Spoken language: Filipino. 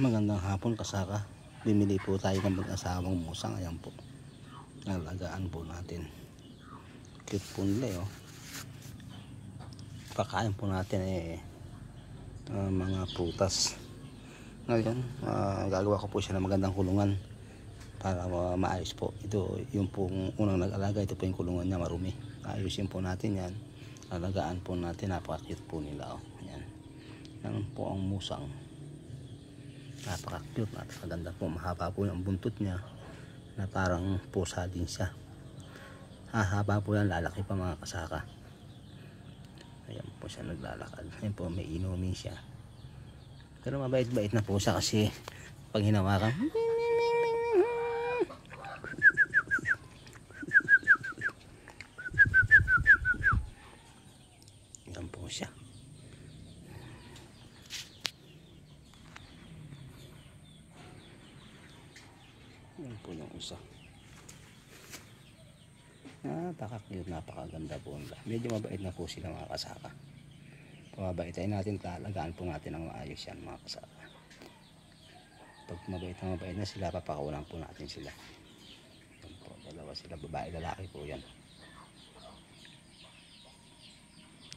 Magandang hapon kasaka. Bimili po tayo ng mag-asawang musang. Ayan po, nalagaan po natin. Cute po nila oh. Kakain po natin mga prutas. Ngayon gagawa ko po siya ng magandang kulungan para maayos po. Ito yung pong unang nag-alaga. Ito po yung kulungan niya, marumi. Ayusin po natin yan, alagaan po natin. Napaka-cute po nila oh. Ayan. Yan po ang musang. Napaka-cute, napakaganda po. Mahaba po yung buntot niya na parang pusa din siya. Hahaba po yan, lalaki pa mga kasaka. Ayan po siya naglalakad. Ayan po, may inumin siya. Pero mabait-bait na po siya kasi pag hinawakan, ayan po siya. Yan po yung isa. Napaka-cute, napakaganda po nila. Medyo mabait na po sila mga kasaka. Pamabaitain natin, talagaan po natin ang maayos yan mga kasaka. Pag mabait na sila, papakawalan po natin sila. Yan po, dalawa sila, babae lalaki po yan.